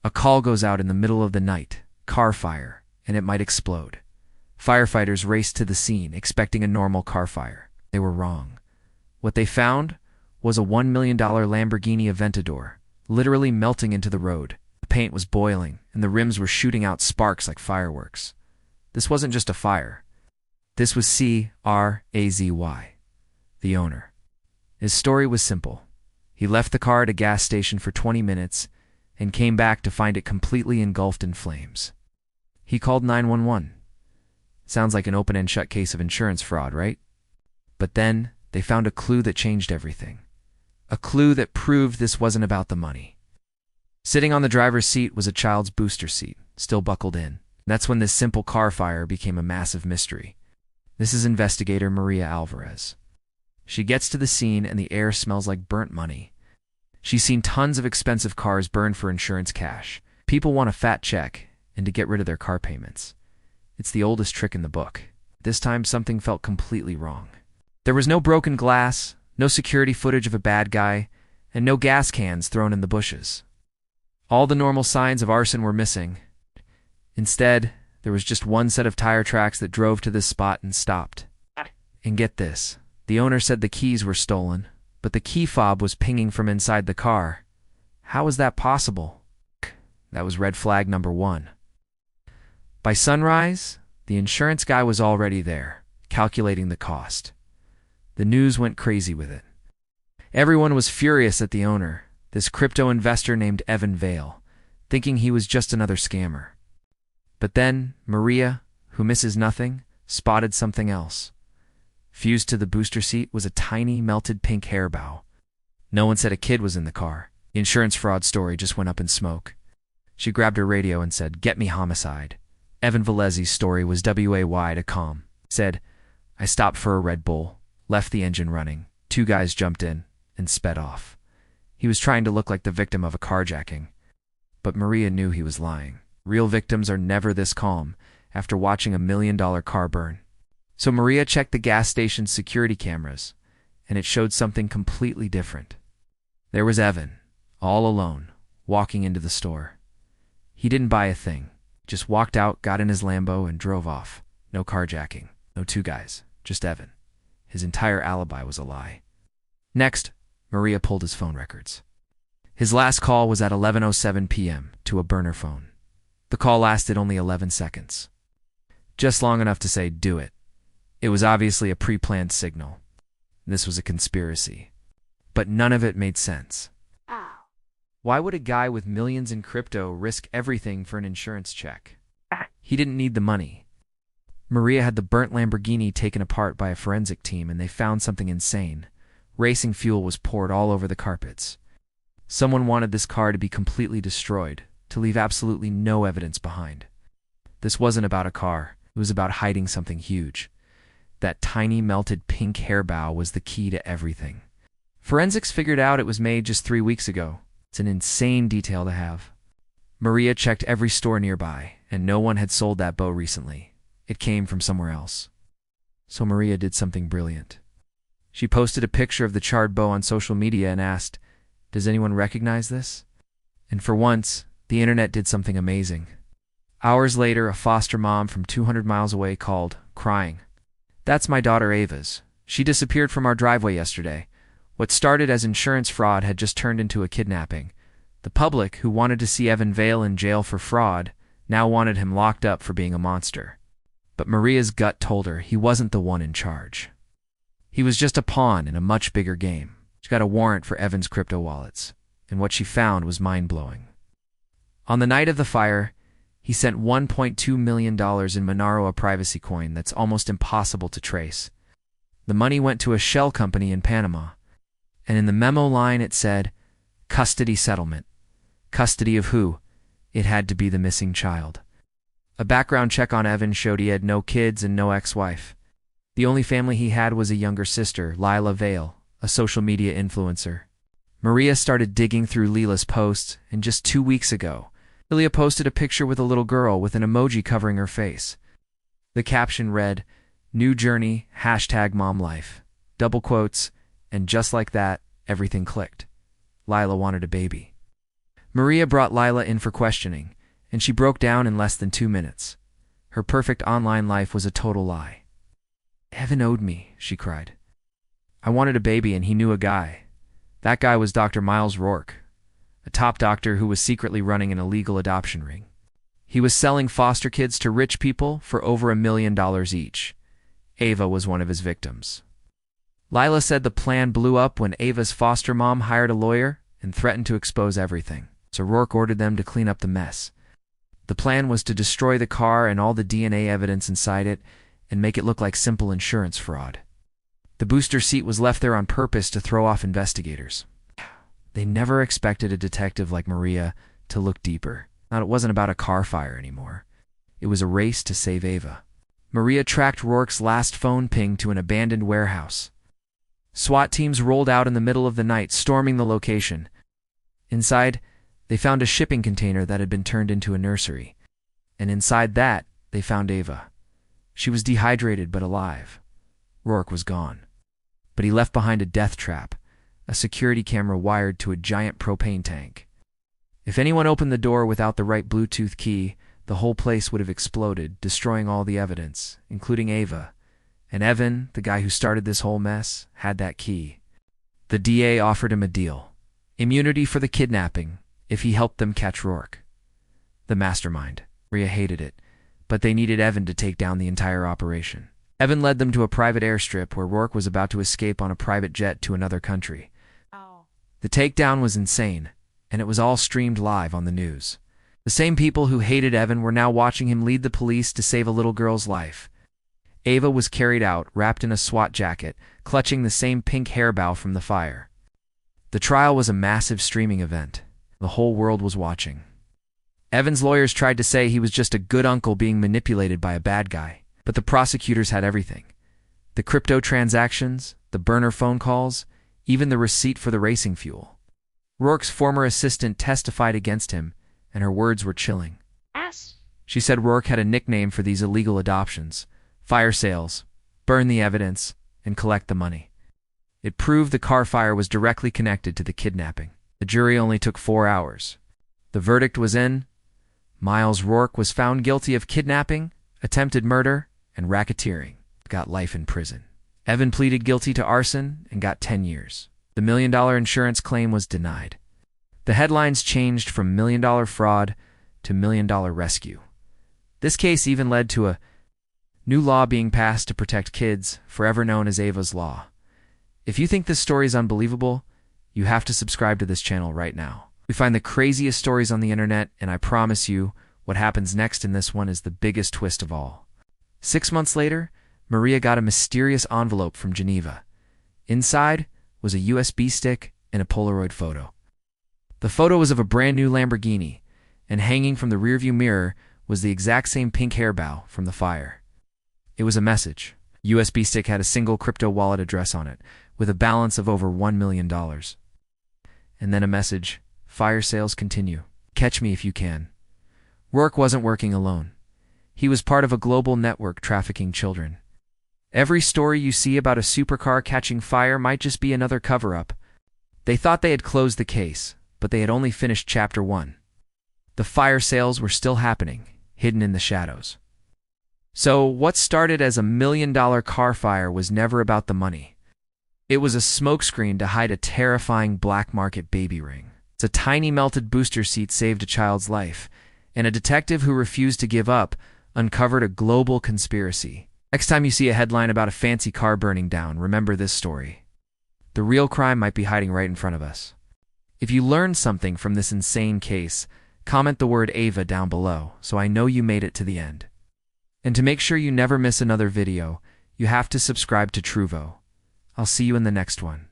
A call goes out in the middle of the night, car fire, and it might explode. Firefighters race to the scene, expecting a normal car fire. They were wrong. What they found was a $1 million Lamborghini Aventador, literally melting into the road. The paint was boiling, and the rims were shooting out sparks like fireworks. This wasn't just a fire. This was C.R.A.Z.Y., the owner. His story was simple. He left the car at a gas station for 20 minutes and came back to find it completely engulfed in flames. He called 911. Sounds like an open and shut case of insurance fraud, right? But then they found a clue that changed everything. A clue that proved this wasn't about the money. Sitting on the driver's seat was a child's booster seat, still buckled in. That's when this simple car fire became a massive mystery. This is investigator Maria Alvarez. She gets to the scene and the air smells like burnt money. She's seen tons of expensive cars burned for insurance cash. People want a fat check and to get rid of their car payments. It's the oldest trick in the book. This time something felt completely wrong. There was no broken glass, no security footage of a bad guy, and no gas cans thrown in the bushes. All the normal signs of arson were missing. Instead, there was just one set of tire tracks that drove to this spot and stopped. And get this, the owner said the keys were stolen, but the key fob was pinging from inside the car. How was that possible? That was red flag number 1. By sunrise, the insurance guy was already there, calculating the cost. The news went crazy with it. Everyone was furious at the owner, this crypto investor named Evan Vale, thinking he was just another scammer. But then, Maria, who misses nothing, spotted something else. Fused to the booster seat was a tiny, melted pink hair bow. No one said a kid was in the car. The insurance fraud story just went up in smoke. She grabbed her radio and said, "Get me homicide." Evan Velezzi's story was WAY to calm. Said, "I stopped for a Red Bull, left the engine running. 2 guys jumped in and sped off." He was trying to look like the victim of a carjacking. But Maria knew he was lying. Real victims are never this calm after watching a $1 million car burn. So Maria checked the gas station's security cameras, and it showed something completely different. There was Evan, all alone, walking into the store. He didn't buy a thing, just walked out, got in his Lambo, and drove off. No carjacking, no 2 guys, just Evan. His entire alibi was a lie. Next, Maria pulled his phone records. His last call was at 11:07 p.m. to a burner phone. The call lasted only 11 seconds. Just long enough to say, "Do it." It was obviously a pre-planned signal. This was a conspiracy. But none of it made sense. Why would a guy with millions in crypto risk everything for an insurance check? He didn't need the money. Maria had the burnt Lamborghini taken apart by a forensic team, and they found something insane. Racing fuel was poured all over the carpets. Someone wanted this car to be completely destroyed, to leave absolutely no evidence behind. This wasn't about a car. It was about hiding something huge. That tiny melted pink hair bow was the key to everything. Forensics figured out it was made just 3 weeks ago. It's an insane detail to have. Maria checked every store nearby, and no one had sold that bow recently. It came from somewhere else. So Maria did something brilliant. She posted a picture of the charred bow on social media and asked, "Does anyone recognize this?" And for once, the internet did something amazing. Hours later, a foster mom from 200 miles away called, crying. "That's my daughter Ava's. She disappeared from our driveway yesterday. What started as insurance fraud had just turned into a kidnapping. The public, who wanted to see Evan Vale in jail for fraud, now wanted him locked up for being a monster." But Maria's gut told her he wasn't the one in charge. He was just a pawn in a much bigger game. She got a warrant for Evan's crypto wallets, and what she found was mind-blowing. On the night of the fire, he sent $1.2 million in Monaro, a privacy coin that's almost impossible to trace. The money went to a shell company in Panama, and in the memo line it said, "Custody settlement." Custody of who? It had to be the missing child. A background check on Evan showed he had no kids and no ex-wife. The only family he had was a younger sister, Lila Vale, a social media influencer. Maria started digging through Lila's posts, and just 2 weeks ago, Lila posted a picture with a little girl with an emoji covering her face. The caption read, "New journey, #momlife," double quotes, and just like that, everything clicked. Lila wanted a baby. Maria brought Lila in for questioning, and she broke down in less than 2 minutes. Her perfect online life was a total lie. "Evan owed me," she cried. "I wanted a baby and he knew a guy. That guy was Dr. Miles Rourke, a top doctor who was secretly running an illegal adoption ring. He was selling foster kids to rich people for over $1 million each. Ava was one of his victims." Lila said the plan blew up when Ava's foster mom hired a lawyer and threatened to expose everything, so Rourke ordered them to clean up the mess. The plan was to destroy the car and all the DNA evidence inside it and make it look like simple insurance fraud. The booster seat was left there on purpose to throw off investigators. They never expected a detective like Maria to look deeper. Now, it wasn't about a car fire anymore. It was a race to save Ava. Maria tracked Rourke's last phone ping to an abandoned warehouse. SWAT teams rolled out in the middle of the night, storming the location. Inside, they found a shipping container that had been turned into a nursery. And inside that, they found Ava. She was dehydrated but alive. Rourke was gone. But he left behind a death trap, a security camera wired to a giant propane tank. If anyone opened the door without the right Bluetooth key, the whole place would have exploded, destroying all the evidence, including Ava. And Evan, the guy who started this whole mess, had that key. The DA offered him a deal: immunity for the kidnapping if he helped them catch Rourke. The mastermind. Maria hated it, but they needed Evan to take down the entire operation. Evan led them to a private airstrip where Rourke was about to escape on a private jet to another country. The takedown was insane, and it was all streamed live on the news. The same people who hated Evan were now watching him lead the police to save a little girl's life. Ava was carried out, wrapped in a SWAT jacket, clutching the same pink hairbow from the fire. The trial was a massive streaming event. The whole world was watching. Evan's lawyers tried to say he was just a good uncle being manipulated by a bad guy, but the prosecutors had everything: the crypto transactions, the burner phone calls, even the receipt for the racing fuel. Rourke's former assistant testified against him, and her words were chilling. She said Rourke had a nickname for these illegal adoptions: fire sales, burn the evidence, and collect the money. It proved the car fire was directly connected to the kidnapping. The jury only took 4 hours. The verdict was in. Miles Rourke was found guilty of kidnapping, attempted murder, and racketeering. Got life in prison. Evan pleaded guilty to arson and got 10 years. The $1 million insurance claim was denied. The headlines changed from $1 million fraud to $1 million rescue. This case even led to a new law being passed to protect kids, forever known as Ava's Law. If you think this story is unbelievable, you have to subscribe to this channel right now. We find the craziest stories on the internet, and I promise you, what happens next in this one is the biggest twist of all. 6 months later, Maria got a mysterious envelope from Geneva. Inside was a USB stick and a Polaroid photo. The photo was of a brand new Lamborghini, and hanging from the rearview mirror was the exact same pink hairbow from the fire. It was a message. USB stick had a single crypto wallet address on it, with a balance of over $1 million. And then a message: fire sales continue. Catch me if you can. Rourke wasn't working alone. He was part of a global network trafficking children. Every story you see about a supercar catching fire might just be another cover-up. They thought they had closed the case, but they had only finished Chapter 1. The fire sales were still happening, hidden in the shadows. So, what started as a $1 million car fire was never about the money. It was a smokescreen to hide a terrifying black market baby ring. A tiny melted booster seat saved a child's life, and a detective who refused to give up uncovered a global conspiracy. Next time you see a headline about a fancy car burning down, remember this story. The real crime might be hiding right in front of us. If you learned something from this insane case, comment the word Ava down below so I know you made it to the end. And to make sure you never miss another video, you have to subscribe to Truvo. I'll see you in the next one.